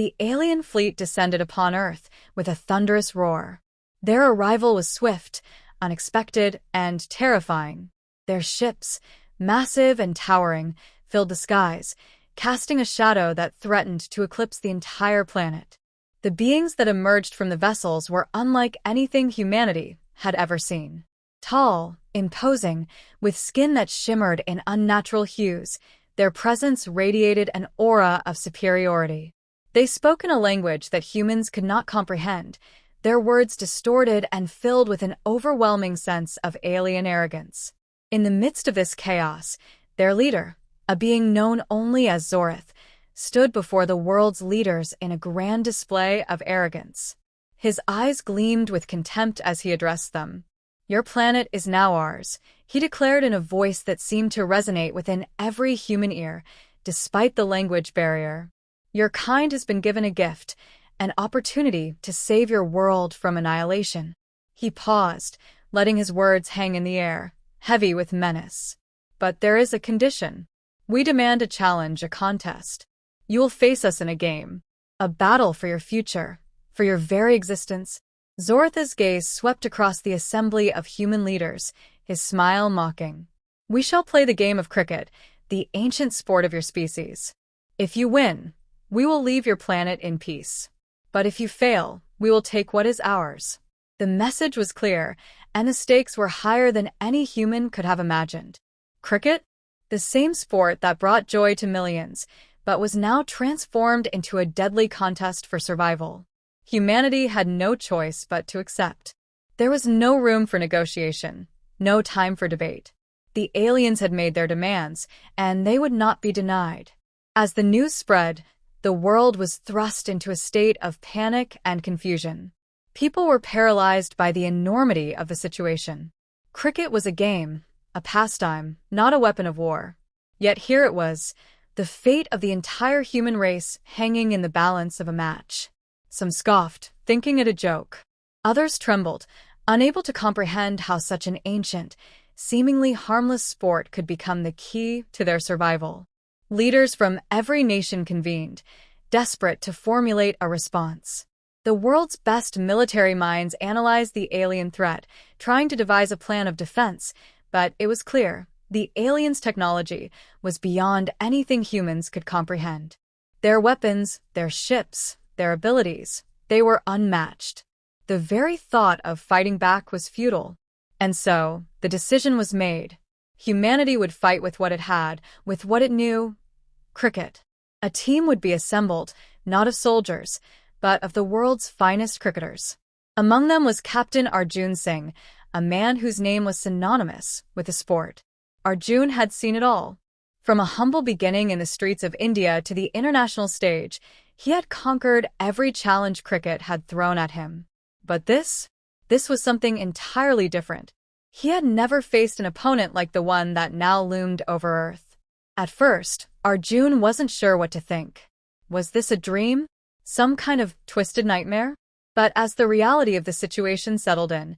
the alien fleet descended upon Earth with a thunderous roar. Their arrival was swift, unexpected, and terrifying. Their ships, massive and towering, filled the skies, casting a shadow that threatened to eclipse the entire planet. The beings that emerged from the vessels were unlike anything humanity had ever seen. Tall, imposing, with skin that shimmered in unnatural hues, their presence radiated an aura of superiority. They spoke in a language that humans could not comprehend, their words distorted and filled with an overwhelming sense of alien arrogance. In the midst of this chaos, their leader, a being known only as Zorith, stood before the world's leaders in a grand display of arrogance. His eyes gleamed with contempt as he addressed them. "Your planet is now ours," he declared in a voice that seemed to resonate within every human ear, despite the language barrier. "Your kind has been given a gift, an opportunity to save your world from annihilation." He paused, letting his words hang in the air, heavy with menace. "But there is a condition. We demand a challenge, a contest. You will face us in a game, a battle for your future, for your very existence." Zorith's gaze swept across the assembly of human leaders, his smile mocking. "We shall play the game of cricket, the ancient sport of your species. If you win, we will leave your planet in peace. But if you fail, we will take what is ours." The message was clear, and the stakes were higher than any human could have imagined. Cricket? The same sport that brought joy to millions, but was now transformed into a deadly contest for survival. Humanity had no choice but to accept. There was no room for negotiation, no time for debate. The aliens had made their demands, and they would not be denied. As the news spread, the world was thrust into a state of panic and confusion. People were paralyzed by the enormity of the situation. Cricket was a game, a pastime, not a weapon of war. Yet here it was, the fate of the entire human race hanging in the balance of a match. Some scoffed, thinking it a joke. Others trembled, unable to comprehend how such an ancient, seemingly harmless sport could become the key to their survival. Leaders from every nation convened, desperate to formulate a response. The world's best military minds analyzed the alien threat, trying to devise a plan of defense, but it was clear, the aliens' technology was beyond anything humans could comprehend. Their weapons, their ships, their abilities, they were unmatched. The very thought of fighting back was futile. And so, the decision was made. Humanity would fight with what it had, with what it knew: cricket. A team would be assembled, not of soldiers, but of the world's finest cricketers. Among them was Captain Arjun Singh, a man whose name was synonymous with the sport. Arjun had seen it all. From a humble beginning in the streets of India to the international stage, he had conquered every challenge cricket had thrown at him. But this was something entirely different. He had never faced an opponent like the one that now loomed over Earth. At first, Arjun wasn't sure what to think. Was this a dream? Some kind of twisted nightmare? But as the reality of the situation settled in,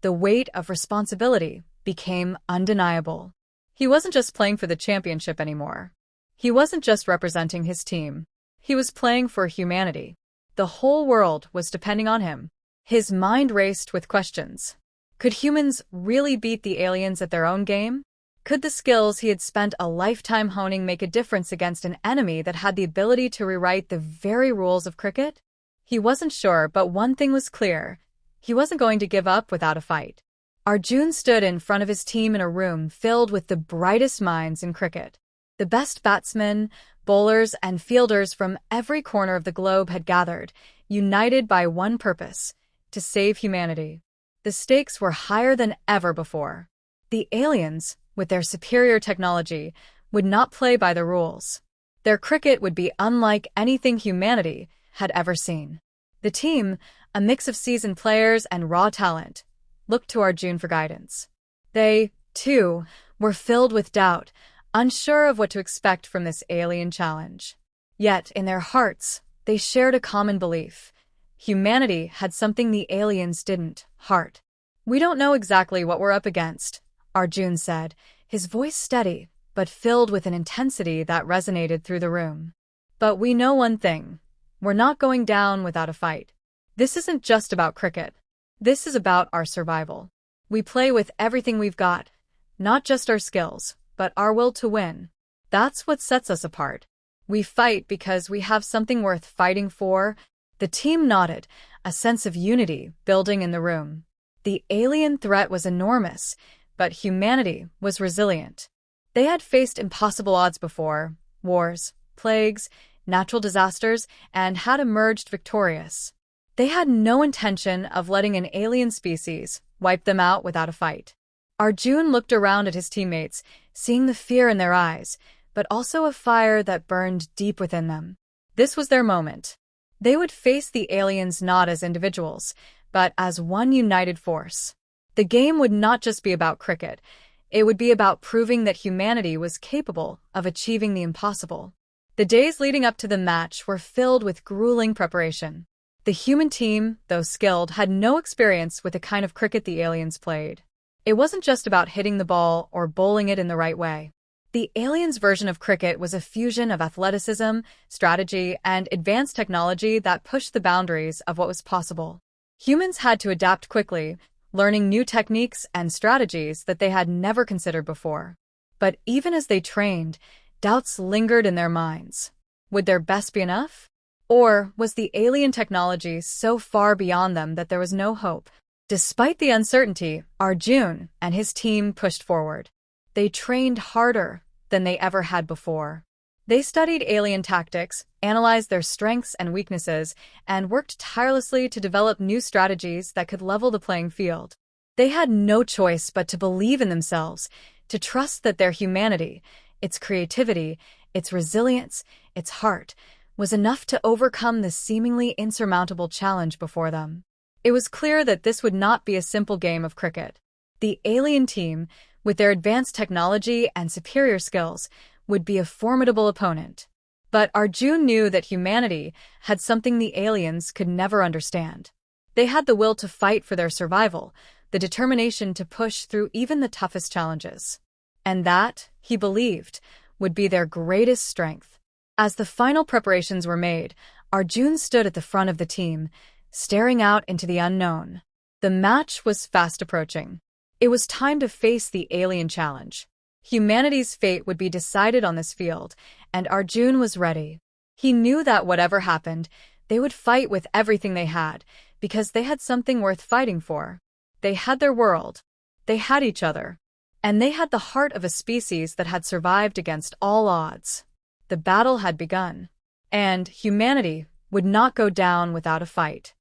the weight of responsibility became undeniable. He wasn't just playing for the championship anymore. He wasn't just representing his team. He was playing for humanity. The whole world was depending on him. His mind raced with questions. Could humans really beat the aliens at their own game? Could the skills he had spent a lifetime honing make a difference against an enemy that had the ability to rewrite the very rules of cricket? He wasn't sure, but one thing was clear. He wasn't going to give up without a fight. Arjun stood in front of his team in a room filled with the brightest minds in cricket. The best batsmen, bowlers, and fielders from every corner of the globe had gathered, united by one purpose: to save humanity. The stakes were higher than ever before. The aliens, with their superior technology, would not play by the rules. Their cricket would be unlike anything humanity had ever seen. The team, a mix of seasoned players and raw talent, looked to Arjun for guidance. They, too, were filled with doubt, unsure of what to expect from this alien challenge. Yet, in their hearts, they shared a common belief. Humanity had something the aliens didn't: heart. "We don't know exactly what we're up against," Arjun said, his voice steady, but filled with an intensity that resonated through the room. "But we know one thing. we're not going down without a fight. This isn't just about cricket. This is about our survival. We play with everything we've got, not just our skills, but our will to win. That's what sets us apart. We fight because we have something worth fighting for. The team nodded, a sense of unity building in the room. The alien threat was enormous, but humanity was resilient. They had faced impossible odds before: wars, plagues, natural disasters, and had emerged victorious. They had no intention of letting an alien species wipe them out without a fight. Arjun looked around at his teammates, seeing the fear in their eyes, but also a fire that burned deep within them. This was their moment. They would face the aliens not as individuals, but as one united force. The game would not just be about cricket. It would be about proving that humanity was capable of achieving the impossible. The days leading up to the match were filled with grueling preparation. The human team, though skilled, had no experience with the kind of cricket the aliens played. It wasn't just about hitting the ball or bowling it in the right way. The aliens' version of cricket was a fusion of athleticism, strategy, and advanced technology that pushed the boundaries of what was possible. Humans had to adapt quickly, learning new techniques and strategies that they had never considered before. But even as they trained, doubts lingered in their minds. Would their best be enough? Or was the alien technology so far beyond them that there was no hope? Despite the uncertainty, Arjun and his team pushed forward. They trained harder than they ever had before. They studied alien tactics, analyzed their strengths and weaknesses, and worked tirelessly to develop new strategies that could level the playing field. They had no choice but to believe in themselves, to trust that their humanity, its creativity, its resilience, its heart, was enough to overcome the seemingly insurmountable challenge before them. It was clear that this would not be a simple game of cricket. The alien team, with their advanced technology and superior skills, would be a formidable opponent. But Arjun knew that humanity had something the aliens could never understand. They had the will to fight for their survival, the determination to push through even the toughest challenges. And that, he believed, would be their greatest strength. As the final preparations were made, Arjun stood at the front of the team, staring out into the unknown. The match was fast approaching. It was time to face the alien challenge. Humanity's fate would be decided on this field, and Arjun was ready. He knew that whatever happened, they would fight with everything they had, because they had something worth fighting for. They had their world. They had each other. And they had the heart of a species that had survived against all odds. The battle had begun, and humanity would not go down without a fight.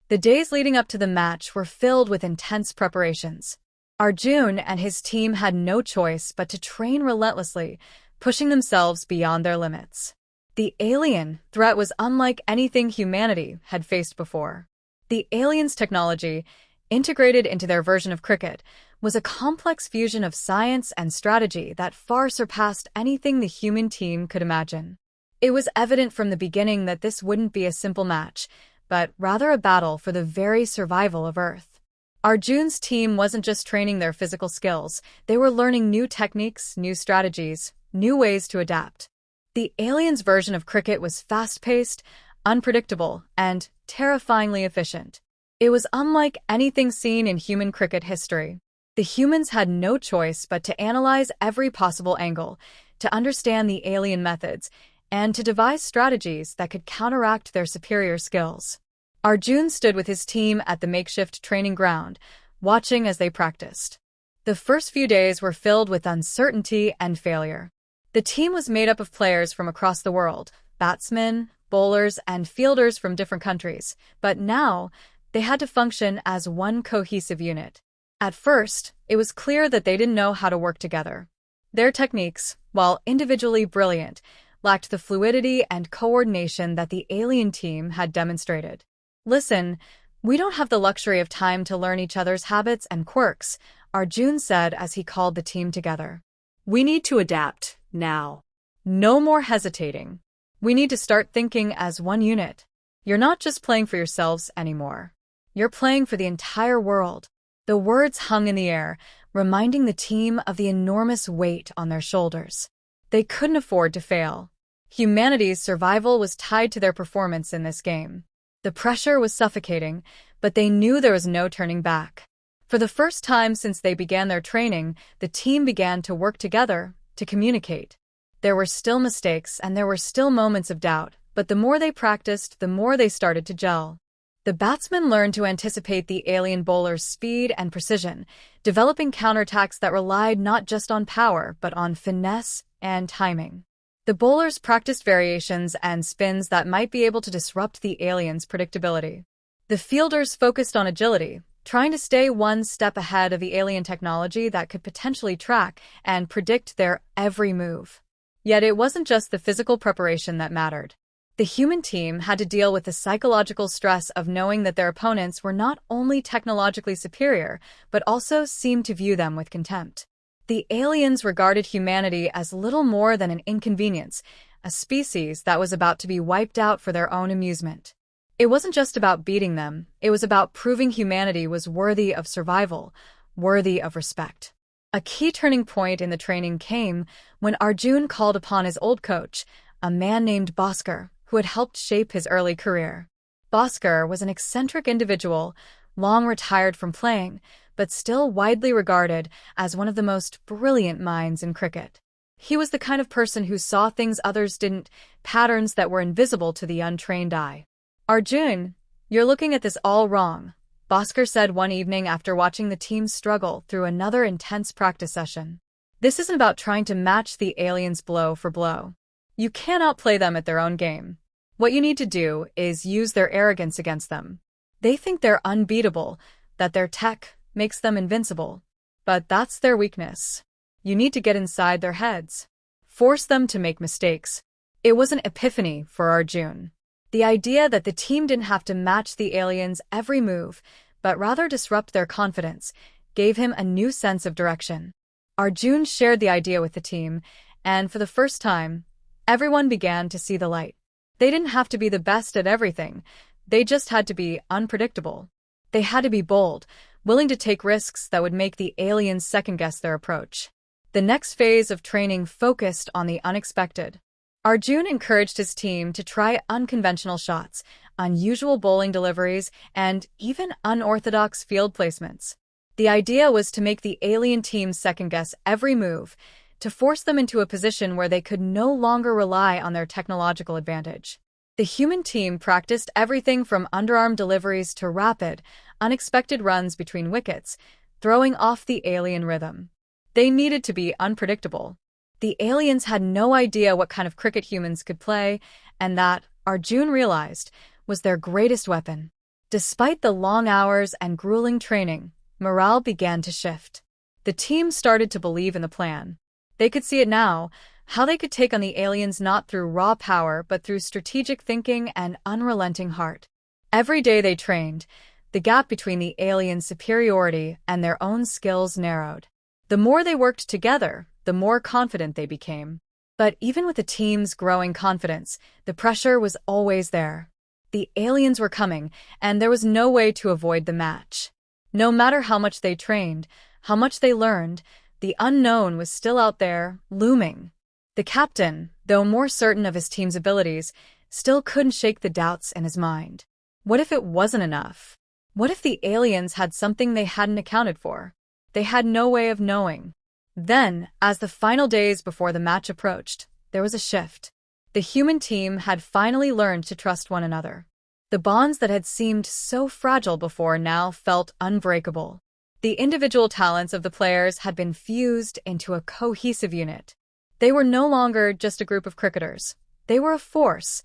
The days leading up to the match were filled with intense preparations. Arjun and his team had no choice but to train relentlessly, pushing themselves beyond their limits. The alien threat was unlike anything humanity had faced before. The aliens' technology, integrated into their version of cricket, was a complex fusion of science and strategy that far surpassed anything the human team could imagine. It was evident from the beginning that this wouldn't be a simple match, but rather a battle for the very survival of Earth. Arjun's team wasn't just training their physical skills, they were learning new techniques, new strategies, new ways to adapt. The aliens' version of cricket was fast-paced, unpredictable, and terrifyingly efficient. It was unlike anything seen in human cricket history. The humans had no choice but to analyze every possible angle, to understand the alien methods, and to devise strategies that could counteract their superior skills. Arjun stood with his team at the makeshift training ground, watching as they practiced. The first few days were filled with uncertainty and failure. The team was made up of players from across the world, batsmen, bowlers, and fielders from different countries, but now they had to function as one cohesive unit. At first, it was clear that they didn't know how to work together. Their techniques, while individually brilliant, lacked the fluidity and coordination that the alien team had demonstrated. "Listen, we don't have the luxury of time to learn each other's habits and quirks," Arjun said as he called the team together. "We need to adapt, now. No more hesitating. We need to start thinking as one unit. You're not just playing for yourselves anymore. You're playing for the entire world." The words hung in the air, reminding the team of the enormous weight on their shoulders. They couldn't afford to fail. Humanity's survival was tied to their performance in this game. The pressure was suffocating, but they knew there was no turning back. For the first time since they began their training, the team began to work together, to communicate. There were still mistakes and there were still moments of doubt, but the more they practiced, the more they started to gel. The batsmen learned to anticipate the alien bowler's speed and precision, developing counterattacks that relied not just on power, but on finesse and timing. The bowlers practiced variations and spins that might be able to disrupt the aliens' predictability. The fielders focused on agility, trying to stay one step ahead of the alien technology that could potentially track and predict their every move. Yet it wasn't just the physical preparation that mattered. The human team had to deal with the psychological stress of knowing that their opponents were not only technologically superior, but also seemed to view them with contempt. The aliens regarded humanity as little more than an inconvenience, a species that was about to be wiped out for their own amusement. It wasn't just about beating them, it was about proving humanity was worthy of survival, worthy of respect. A key turning point in the training came when Arjun called upon his old coach, a man named Bhaskar, who had helped shape his early career. Bhaskar was an eccentric individual, long retired from playing, but still widely regarded as one of the most brilliant minds in cricket. He was the kind of person who saw things others didn't, patterns that were invisible to the untrained eye. "Arjun, you're looking at this all wrong," Bhaskar said one evening after watching the team struggle through another intense practice session. "This isn't about trying to match the aliens blow for blow. You can't outplay them at their own game. What you need to do is use their arrogance against them. They think they're unbeatable, that their tech makes them invincible. But that's their weakness. You need to get inside their heads. Force them to make mistakes." It was an epiphany for Arjun. The idea that the team didn't have to match the aliens' every move, but rather disrupt their confidence, gave him a new sense of direction. Arjun shared the idea with the team, and for the first time, everyone began to see the light. They didn't have to be the best at everything. They just had to be unpredictable. They had to be bold, willing to take risks that would make the aliens second-guess their approach. The next phase of training focused on the unexpected. Arjun encouraged his team to try unconventional shots, unusual bowling deliveries, and even unorthodox field placements. The idea was to make the alien team second-guess every move, to force them into a position where they could no longer rely on their technological advantage. The human team practiced everything from underarm deliveries to rapid, unexpected runs between wickets, throwing off the alien rhythm. They needed to be unpredictable. The aliens had no idea what kind of cricket humans could play, and that, Arjun realized, was their greatest weapon. Despite the long hours and grueling training, morale began to shift. The team started to believe in the plan. They could see it now, how they could take on the aliens not through raw power but through strategic thinking and unrelenting heart. Every day they trained, the gap between the aliens' superiority and their own skills narrowed. The more they worked together, the more confident they became. But even with the team's growing confidence, the pressure was always there. The aliens were coming, and there was no way to avoid the match. No matter how much they trained, how much they learned, the unknown was still out there, looming. The captain, though more certain of his team's abilities, still couldn't shake the doubts in his mind. What if it wasn't enough? What if the aliens had something they hadn't accounted for? They had no way of knowing. Then, as the final days before the match approached, there was a shift. The human team had finally learned to trust one another. The bonds that had seemed so fragile before now felt unbreakable. The individual talents of the players had been fused into a cohesive unit. They were no longer just a group of cricketers. They were a force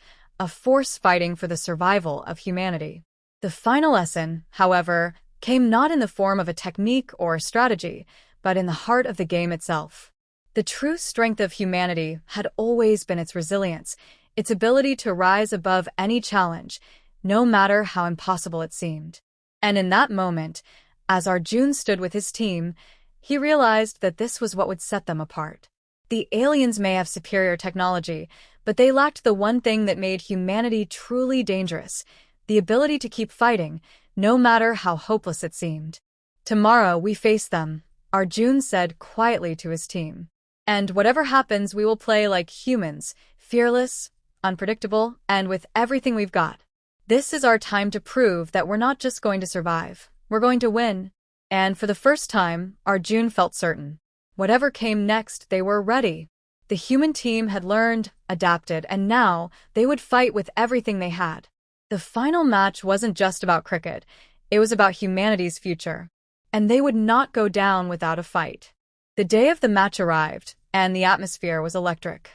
fighting for the survival of humanity. The final lesson, however, came not in the form of a technique or a strategy, but in the heart of the game itself. The true strength of humanity had always been its resilience, its ability to rise above any challenge, no matter how impossible it seemed. And in that moment, as Arjun stood with his team, he realized that this was what would set them apart. The aliens may have superior technology, but they lacked the one thing that made humanity truly dangerous, the ability to keep fighting, no matter how hopeless it seemed. "Tomorrow we face them," Arjun said quietly to his team. "And whatever happens, we will play like humans, Fearless, unpredictable, and with everything we've got. This is our time to prove that we're not just going to survive, we're going to win. And for the first time, Arjun felt certain. Whatever came next, they were ready. The human team had learned, adapted, and now they would fight with everything they had. The final match wasn't just about cricket, it was about humanity's future. And they would not go down without a fight. The day of the match arrived, and the atmosphere was electric.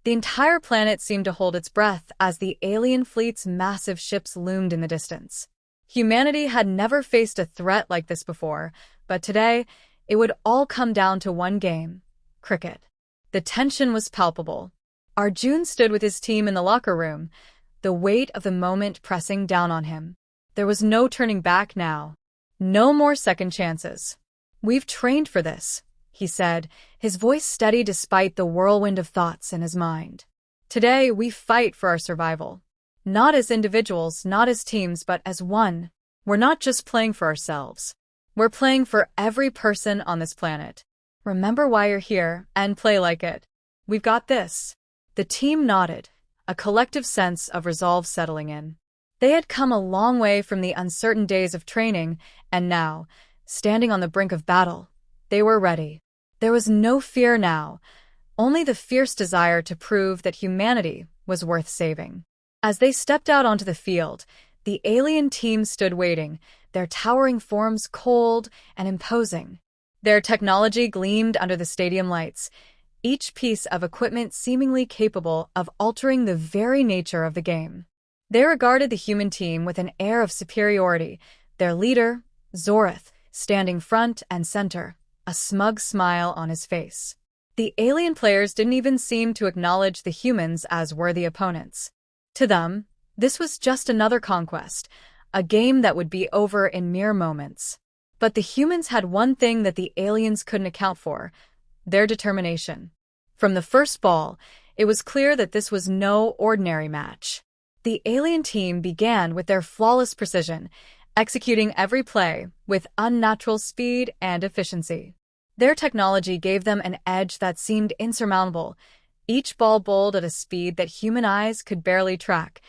The entire planet seemed to hold its breath as the alien fleet's massive ships loomed in the distance. Humanity had never faced a threat like this before, but today, it would all come down to one game: cricket. The tension was palpable. Arjun stood with his team in the locker room, the weight of the moment pressing down on him. There was no turning back now. No more second chances. "We've trained for this," he said, his voice steady despite the whirlwind of thoughts in his mind. "Today, we fight for our survival. Not as individuals, not as teams, but as one. We're not just playing for ourselves. We're playing for every person on this planet. Remember why you're here, and play like it. We've got this." The team nodded, a collective sense of resolve settling in. They had come a long way from the uncertain days of training, and now, standing on the brink of battle, they were ready. There was no fear now, only the fierce desire to prove that humanity was worth saving. As they stepped out onto the field, the alien team stood waiting, their towering forms cold and imposing. Their technology gleamed under the stadium lights, each piece of equipment seemingly capable of altering the very nature of the game. They regarded the human team with an air of superiority, their leader, Zorath, standing front and center, a smug smile on his face. The alien players didn't even seem to acknowledge the humans as worthy opponents. To them, this was just another conquest, a game that would be over in mere moments. But the humans had one thing that the aliens couldn't account for: their determination. From the first ball, it was clear that this was no ordinary match. The alien team began with their flawless precision, executing every play with unnatural speed and efficiency. Their technology gave them an edge that seemed insurmountable. Each ball bowled at a speed that human eyes could barely track,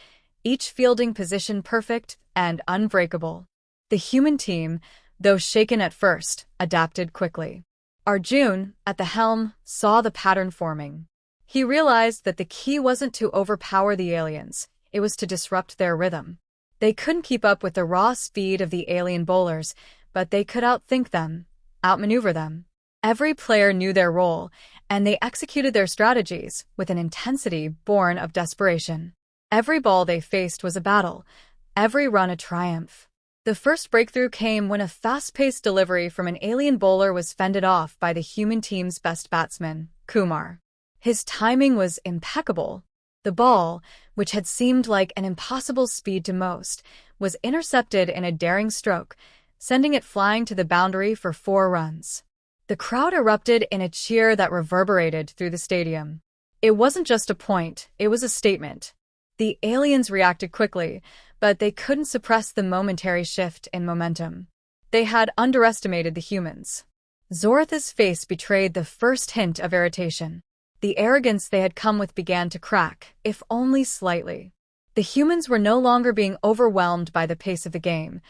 each fielding position perfect and unbreakable. The human team, though shaken at first, adapted quickly. Arjun, at the helm, saw the pattern forming. He realized that the key wasn't to overpower the aliens, it was to disrupt their rhythm. They couldn't keep up with the raw speed of the alien bowlers, but they could outthink them, outmaneuver them. Every player knew their role, and they executed their strategies with an intensity born of desperation. Every ball they faced was a battle, every run a triumph. The first breakthrough came when a fast-paced delivery from an alien bowler was fended off by the human team's best batsman, Kumar. His timing was impeccable. The ball, which had seemed like an impossible speed to most, was intercepted in a daring stroke, sending it flying to the boundary for 4 runs. The crowd erupted in a cheer that reverberated through the stadium. It wasn't just a point, it was a statement. The aliens reacted quickly, but they couldn't suppress the momentary shift in momentum. They had underestimated the humans. Zorath's face betrayed the first hint of irritation. The arrogance they had come with began to crack, if only slightly. The humans were no longer being overwhelmed by the pace of the game.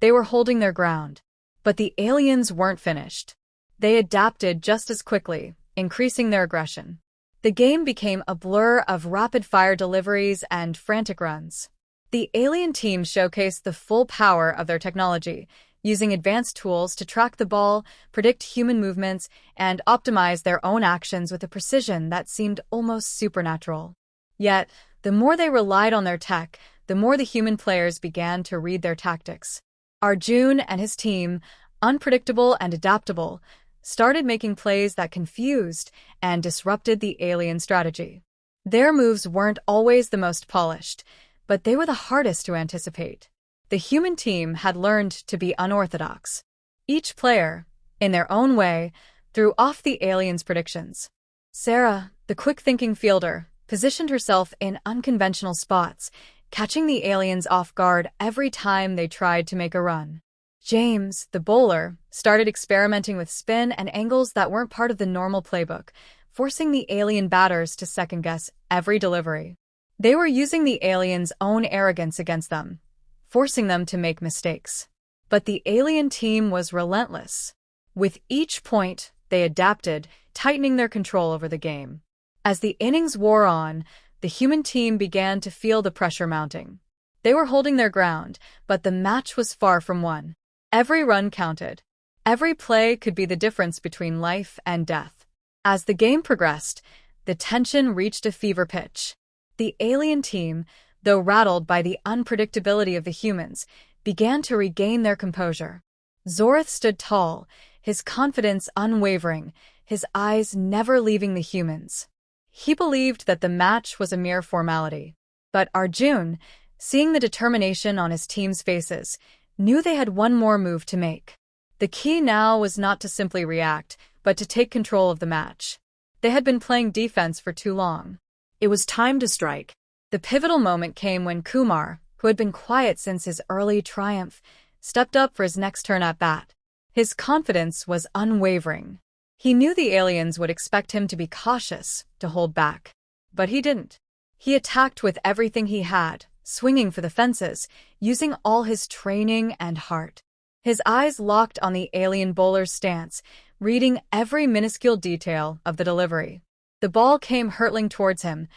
They were holding their ground. But the aliens weren't finished. They adapted just as quickly, increasing their aggression. The game became a blur of rapid-fire deliveries and frantic runs. The alien team showcased the full power of their technology, using advanced tools to track the ball, predict human movements, and optimize their own actions with a precision that seemed almost supernatural. Yet, the more they relied on their tech, the more the human players began to read their tactics. Arjun and his team, unpredictable and adaptable, started making plays that confused and disrupted the alien strategy. Their moves weren't always the most polished, but they were the hardest to anticipate. The human team had learned to be unorthodox. Each player, in their own way, threw off the aliens' predictions. Sarah, the quick-thinking fielder, positioned herself in unconventional spots, catching the aliens off guard every time they tried to make a run. James, the bowler, started experimenting with spin and angles that weren't part of the normal playbook, forcing the alien batters to second-guess every delivery. They were using the aliens' own arrogance against them, forcing them to make mistakes. But the alien team was relentless. With each point, they adapted, tightening their control over the game. As the innings wore on, the human team began to feel the pressure mounting. They were holding their ground, but the match was far from won. Every run counted. Every play could be the difference between life and death. As the game progressed, the tension reached a fever pitch. The alien team, though rattled by the unpredictability of the humans, began to regain their composure. Zorith stood tall, his confidence unwavering, his eyes never leaving the humans. He believed that the match was a mere formality. But Arjun, seeing the determination on his team's faces, knew they had one more move to make. The key now was not to simply react, but to take control of the match. They had been playing defense for too long. It was time to strike. The pivotal moment came when Kumar, who had been quiet since his early triumph, stepped up for his next turn at bat. His confidence was unwavering. He knew the aliens would expect him to be cautious, to hold back. But he didn't. He attacked with everything he had, swinging for the fences, using all his training and heart. His eyes locked on the alien bowler's stance, reading every minuscule detail of the delivery. The ball came hurtling towards him,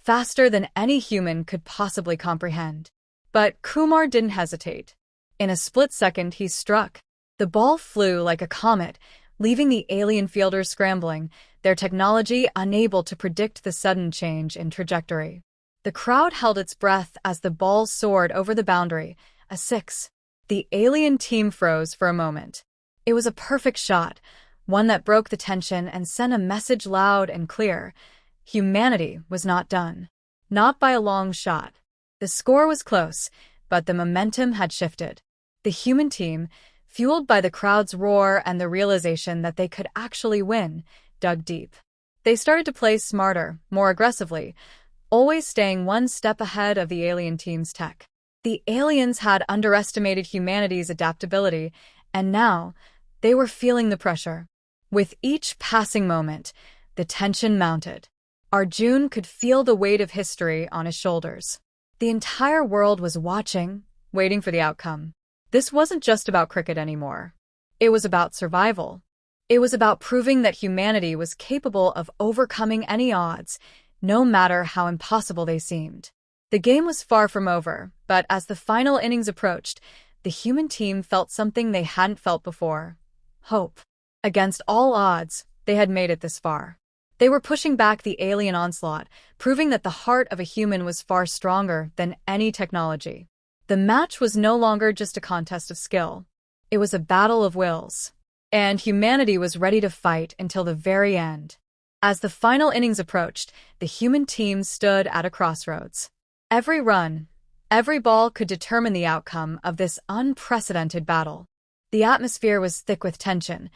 faster than any human could possibly comprehend. But Kumar didn't hesitate. In a split second, he struck. The ball flew like a comet, leaving the alien fielders scrambling, their technology unable to predict the sudden change in trajectory. The crowd held its breath as the ball soared over the boundary, a 6. The alien team froze for a moment. It was a perfect shot, one that broke the tension and sent a message loud and clear. Humanity was not done. Not by a long shot. The score was close, but the momentum had shifted. The human team, fueled by the crowd's roar and the realization that they could actually win, dug deep. They started to play smarter, more aggressively, always staying one step ahead of the alien team's tech. The aliens had underestimated humanity's adaptability, and now they were feeling the pressure. With each passing moment, the tension mounted. Arjun could feel the weight of history on his shoulders. The entire world was watching, waiting for the outcome. This wasn't just about cricket anymore. It was about survival. It was about proving that humanity was capable of overcoming any odds, no matter how impossible they seemed. The game was far from over, but as the final innings approached, the human team felt something they hadn't felt before. Hope. Against all odds, they had made it this far. They were pushing back the alien onslaught, proving that the heart of a human was far stronger than any technology. The match was no longer just a contest of skill. It was a battle of wills. And humanity was ready to fight until the very end. As the final innings approached, the human team stood at a crossroads. Every run, every ball could determine the outcome of this unprecedented battle. The atmosphere was thick with tension.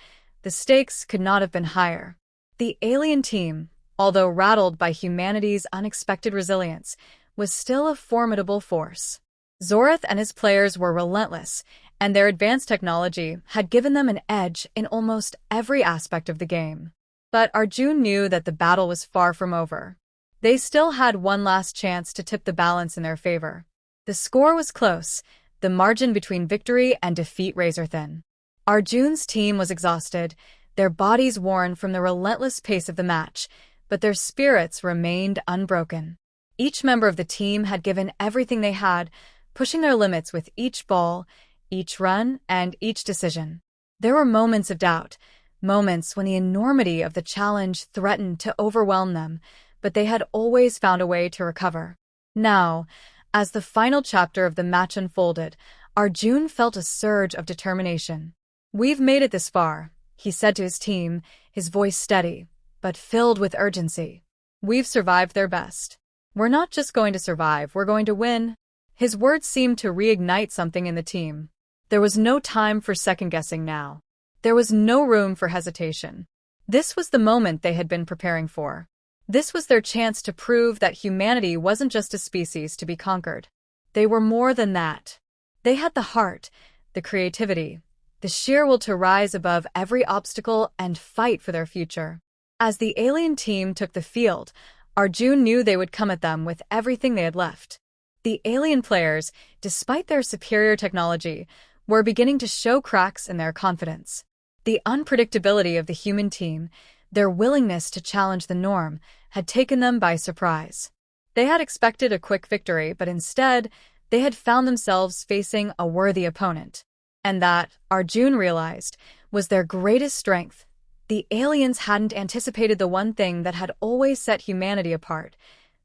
The stakes could not have been higher. The alien team, although rattled by humanity's unexpected resilience, was still a formidable force. Zorith and his players were relentless, and their advanced technology had given them an edge in almost every aspect of the game. But Arjun knew that the battle was far from over. They still had one last chance to tip the balance in their favor. The score was close, the margin between victory and defeat razor-thin. Arjun's team was exhausted, their bodies worn from the relentless pace of the match, but their spirits remained unbroken. Each member of the team had given everything they had, pushing their limits with each ball, each run, and each decision. There were moments of doubt, moments when the enormity of the challenge threatened to overwhelm them, but they had always found a way to recover. Now, as the final chapter of the match unfolded, Arjun felt a surge of determination. "We've made it this far," he said to his team, his voice steady, but filled with urgency. "We've survived their best. We're not just going to survive, we're going to win." His words seemed to reignite something in the team. There was no time for second-guessing now. There was no room for hesitation. This was the moment they had been preparing for. This was their chance to prove that humanity wasn't just a species to be conquered. They were more than that. They had the heart, the creativity, the sheer will to rise above every obstacle and fight for their future. As the alien team took the field, Arjun knew they would come at them with everything they had left. The alien players, despite their superior technology, were beginning to show cracks in their confidence. The unpredictability of the human team, their willingness to challenge the norm, had taken them by surprise. They had expected a quick victory, but instead, they had found themselves facing a worthy opponent. And that, Arjun realized, was their greatest strength. The aliens hadn't anticipated the one thing that had always set humanity apart: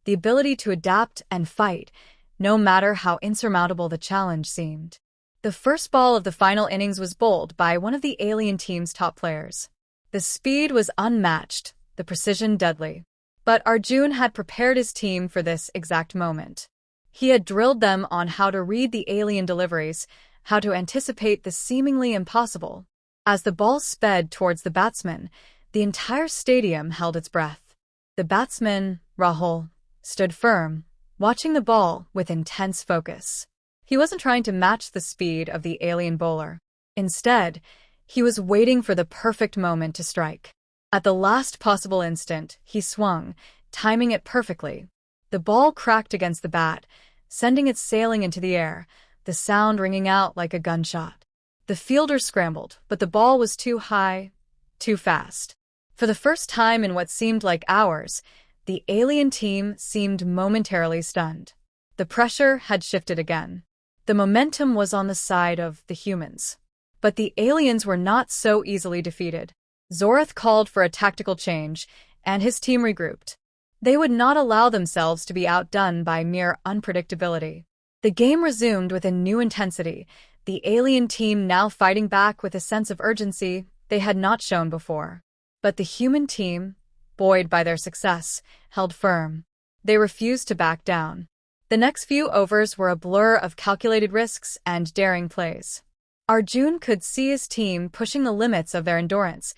the ability to adapt and fight, no matter how insurmountable the challenge seemed. The first ball of the final innings was bowled by one of the alien team's top players. The speed was unmatched, the precision deadly. But Arjun had prepared his team for this exact moment. He had drilled them on how to read the alien deliveries, how to anticipate the seemingly impossible. As the ball sped towards the batsman, the entire stadium held its breath. The batsman, Rahul, stood firm, watching the ball with intense focus. He wasn't trying to match the speed of the alien bowler. Instead, he was waiting for the perfect moment to strike. At the last possible instant, he swung, timing it perfectly. The ball cracked against the bat, sending it sailing into the air, the sound ringing out like a gunshot. The fielder scrambled, but the ball was too high, too fast. For the first time in what seemed like hours, the alien team seemed momentarily stunned. The pressure had shifted again. The momentum was on the side of the humans. But the aliens were not so easily defeated. Zorath called for a tactical change, and his team regrouped. They would not allow themselves to be outdone by mere unpredictability. The game resumed with a new intensity, the alien team now fighting back with a sense of urgency they had not shown before. But the human team, buoyed by their success, held firm. They refused to back down. The next few overs were a blur of calculated risks and daring plays. Arjun could see his team pushing the limits of their endurance,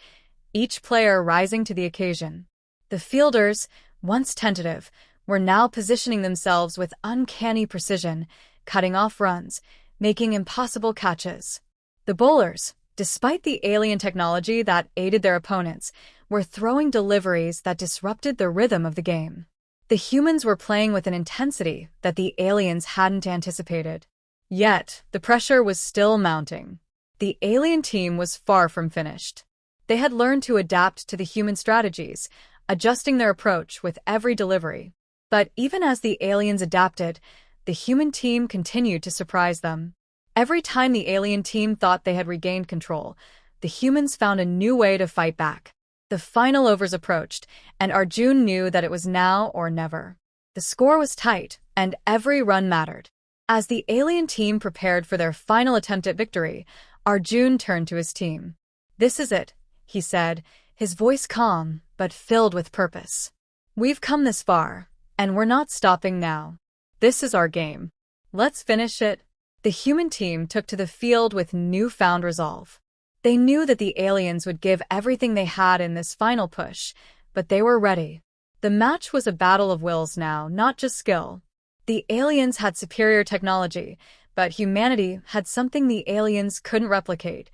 each player rising to the occasion. The fielders, once tentative, were now positioning themselves with uncanny precision, cutting off runs, making impossible catches. The bowlers, despite the alien technology that aided their opponents, were throwing deliveries that disrupted the rhythm of the game. The humans were playing with an intensity that the aliens hadn't anticipated. Yet, the pressure was still mounting. The alien team was far from finished. They had learned to adapt to the human strategies, adjusting their approach with every delivery. But even as the aliens adapted, the human team continued to surprise them. Every time the alien team thought they had regained control, the humans found a new way to fight back. The final overs approached, and Arjun knew that it was now or never. The score was tight, and every run mattered. As the alien team prepared for their final attempt at victory, Arjun turned to his team. "This is it," he said, his voice calm but filled with purpose. "We've come this far, and we're not stopping now. This is our game. Let's finish it." The human team took to the field with newfound resolve. They knew that the aliens would give everything they had in this final push, but they were ready. The match was a battle of wills now, not just skill. The aliens had superior technology, but humanity had something the aliens couldn't replicate: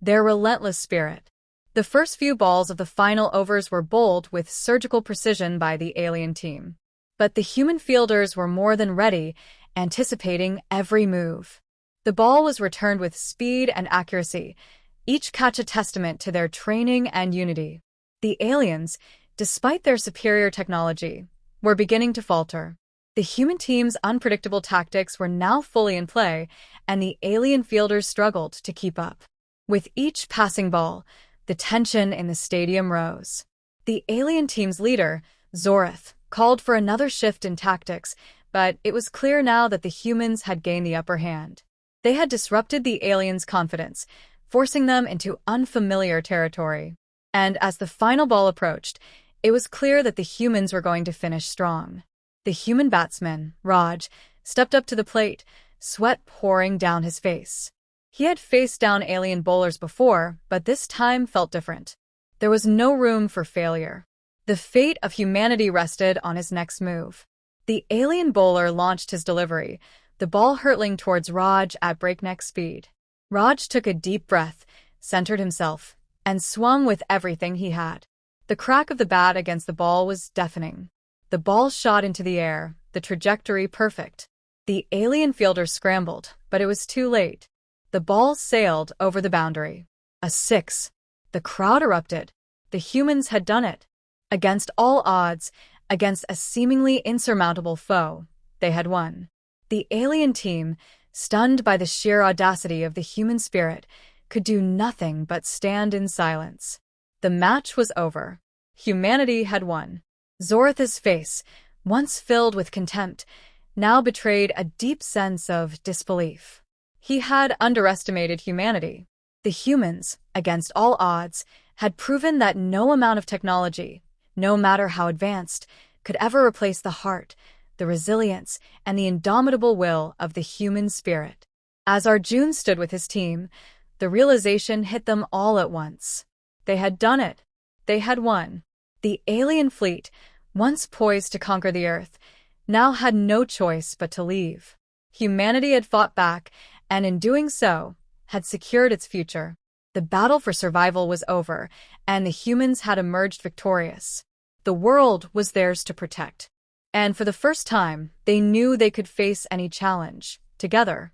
their relentless spirit. The first few balls of the final overs were bowled with surgical precision by the alien team. But the human fielders were more than ready, anticipating every move. The ball was returned with speed and accuracy, each catch a testament to their training and unity. The aliens, despite their superior technology, were beginning to falter. The human team's unpredictable tactics were now fully in play, and the alien fielders struggled to keep up. With each passing ball, the tension in the stadium rose. The alien team's leader, Zorath, called for another shift in tactics, but it was clear now that the humans had gained the upper hand. They had disrupted the aliens' confidence, forcing them into unfamiliar territory. And as the final ball approached, it was clear that the humans were going to finish strong. The human batsman, Raj, stepped up to the plate, sweat pouring down his face. He had faced down alien bowlers before, but this time felt different. There was no room for failure. The fate of humanity rested on his next move. The alien bowler launched his delivery, the ball hurtling towards Raj at breakneck speed. Raj took a deep breath, centered himself, and swung with everything he had. The crack of the bat against the ball was deafening. The ball shot into the air, the trajectory perfect. The alien fielder scrambled, but it was too late. The ball sailed over the boundary. A 6. The crowd erupted. The humans had done it. Against all odds, against a seemingly insurmountable foe, they had won. The alien team, stunned by the sheer audacity of the human spirit, could do nothing but stand in silence. The match was over. Humanity had won. Zoratha's face, once filled with contempt, now betrayed a deep sense of disbelief. He had underestimated humanity. The humans, against all odds, had proven that no amount of technology, no matter how advanced, could ever replace the heart, the resilience, and the indomitable will of the human spirit. As Arjun stood with his team, the realization hit them all at once. They had done it. They had won. The alien fleet, once poised to conquer the Earth, now had no choice but to leave. Humanity had fought back, and in doing so, had secured its future. The battle for survival was over, and the humans had emerged victorious. The world was theirs to protect. And for the first time, they knew they could face any challenge, together.